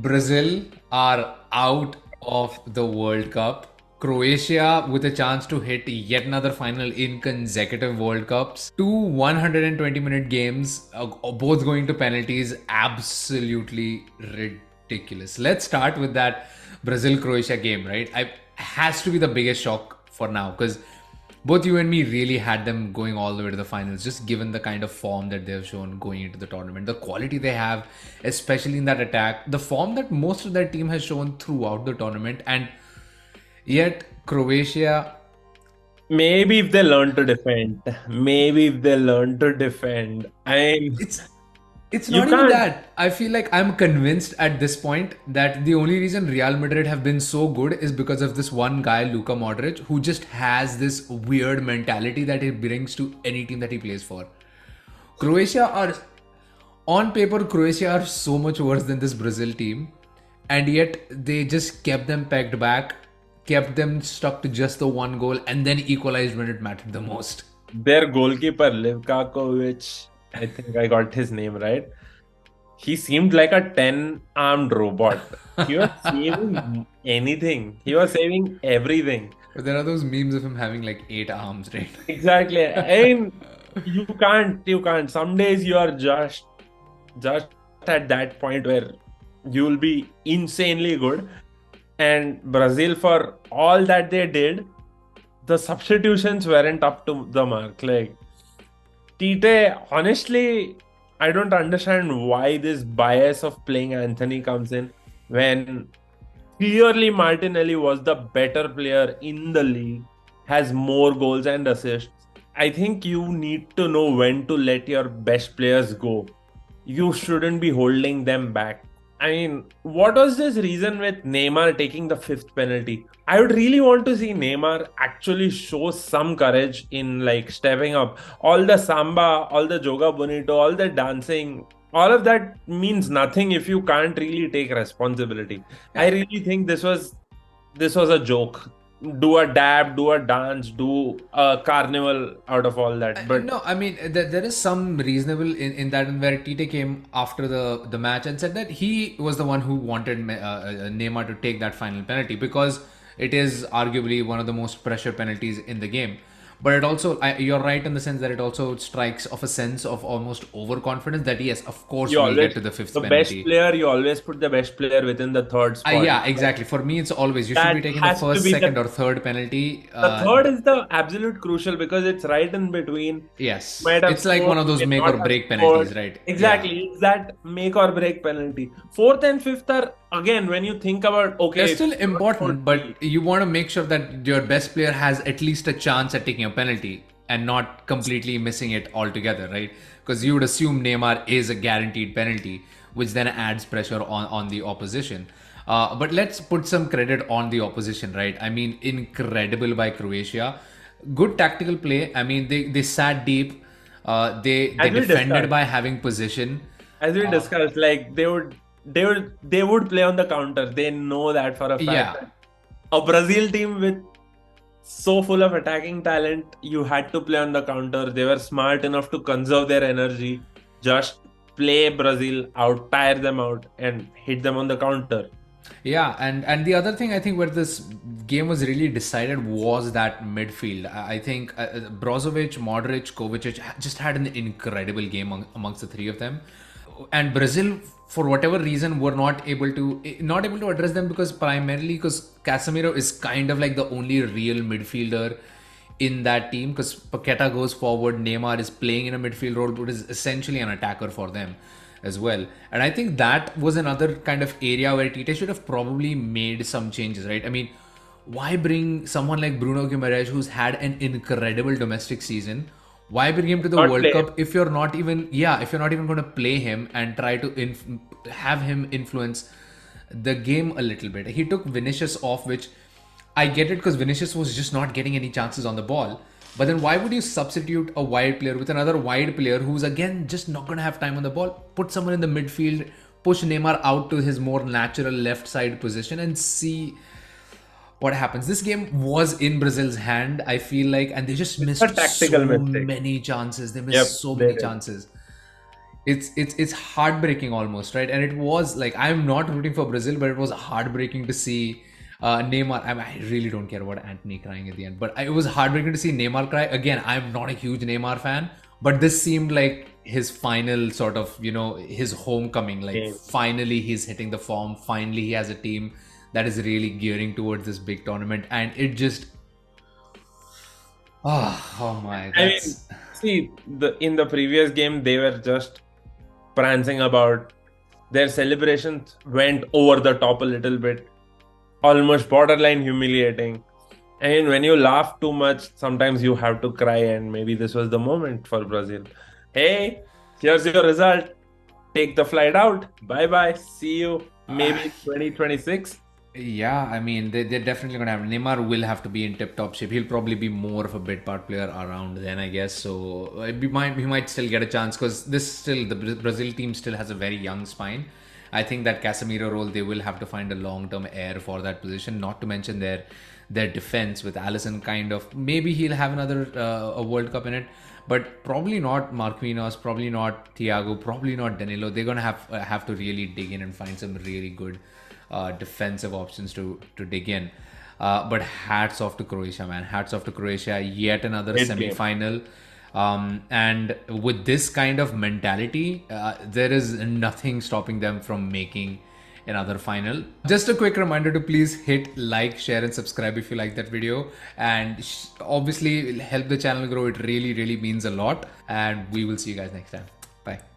Brazil are out of the World Cup. Croatia with a chance to hit yet another final in consecutive World Cups. Two 120-minute games, both going to penalties. Absolutely ridiculous. Let's start with that Brazil Croatia game, right? Has to be the biggest shock for now because both you and me really had them going all the way to the finals, just given the kind of form that they've shown going into the tournament, the quality they have, especially in that attack, the form that most of their team has shown throughout the tournament, and yet Croatia. Maybe if they learn to defend. Maybe if they learn to defend. It's You not even can't. that. I feel like I'm convinced at this point that the only reason Real Madrid have been so good is because of this one guy, Luka Modric, who just has this weird mentality that he brings to any team that he plays for. Croatia are, on paper, Croatia are so much worse than this Brazil team, and yet they just kept them pegged back, kept them stuck to just the one goal, and then equalized when it mattered the most. Their goalkeeper, Livkakovic, I think I got his name right. He seemed like a 10-armed robot. He was saving anything. He was saving everything. But there are those memes of him having like 8 arms, right? Exactly. You can't. Some days you are just at that point where you will be insanely good. And Brazil, for all that they did, the substitutions weren't up to the mark. Like Tite, honestly, I don't understand why this bias of playing Anthony comes in when clearly Martinelli was the better player in the league, has more goals and assists. I think you need to know when to let your best players go. You shouldn't be holding them back. I mean, what was this reason with Neymar taking the fifth penalty? I would really want to see Neymar actually show some courage in like stepping up. All the samba, all the joga bonito, all the dancing, all of that means nothing if you can't really take responsibility. I really think this was a joke. Do a dab, do a dance, do a carnival out of all that. But No, I mean there is some reasonable in that, where Tite came after the match and said that he was the one who wanted Neymar to take that final penalty because it is arguably one of the most pressure penalties in the game. But it also, you're right in the sense that it also strikes of a sense of almost overconfidence that yes, of course you we'll get always to the fifth the best penalty. player, you always put the best player within the third spot. Yeah, exactly. For me, it's always you should be That taking the has to first, be second, the or third penalty. third is the absolute crucial because it's right in between. Yes, Might have it's like one scored, of those may make or not have break penalties, scored. right? Yeah. Exactly, it's that make or break penalty. Fourth and fifth are again when you think about They're okay, if still you don't score important, three, but you want to make sure that your best player has at least a chance at taking a penalty and not completely missing it altogether, right? Because you would assume Neymar is a guaranteed penalty, which then adds pressure on the opposition. But let's put some credit on the opposition, right? I mean, incredible by Croatia. Good tactical play. I mean, they sat deep. They as we defended discussed, by having position. like they would play on the counter. They know that for a fact. Yeah, A Brazil team with so full of attacking talent, you had to play on the counter. They were smart enough to conserve their energy, just play Brazil out, tire them out, and hit them on the counter. yeah, and the other thing I think where this game was really decided was that midfield. I think Brozovic, Modric, Kovacic just had an incredible game amongst the three of them, and Brazil, for whatever reason, were not able to address them because primarily because Casemiro is kind of like the only real midfielder in that team because Paqueta goes forward, Neymar is playing in a midfield role, but is essentially an attacker for them as well. And I think that was another kind of area where Tite should have probably made some changes, right? I mean, why bring someone like Bruno Guimaraes, who's had an incredible domestic season? Why bring him to the Not World play him. Cup if you're not even going to play him and try to have him influence the game a little bit? He took Vinicius off, which I get it because Vinicius was just not getting any chances on the ball. But then why would you substitute a wide player with another wide player who's again just not going to have time on the ball? Put someone in the midfield, push Neymar out to his more natural left side position and see what happens. This game was in Brazil's hand, I feel like, and they just It's a missed tactical so mistake. many chances. They Yep, missed so they many did. chances. it's heartbreaking almost, right? And it was like, I'm not rooting for Brazil, but it was heartbreaking to see Neymar. I really don't care about Anthony crying at the end, but it was heartbreaking to see Neymar cry. Again, I'm not a huge Neymar fan, but this seemed like his final sort of, his homecoming. Like, Game. finally he's hitting the form. Finally he has a team that is really gearing towards this big tournament, and it just, oh my, I mean, that's see, in the previous game they were just prancing about. Their celebrations went over the top a little bit, almost borderline humiliating. I mean, when you laugh too much, sometimes you have to cry, and maybe this was the moment for Brazil. Hey, here's your result. Take the flight out. Bye bye. See you maybe in 2026. Yeah, I mean, they're definitely going to have. Neymar will have to be in tip top shape. He'll probably be more of a bit part player around then, I guess. So he might still get a chance, because the Brazil team still has a very young spine. I think that Casemiro role, they will have to find a long term heir for that position. Not to mention their defense with Allison, kind of. Maybe he'll have another a World Cup in it, but probably not Marquinhos, probably not Thiago, probably not Danilo. They're gonna have to really dig in and find some really good defensive options to dig in. But hats off to Croatia, man. Hats off to Croatia. Yet another Great semi game. final. And with this kind of mentality, there is nothing stopping them from making another final. Just a quick reminder to please hit like, share, and subscribe if you like that video. And obviously, help the channel grow. It really, really means a lot. And we will see you guys next time. Bye.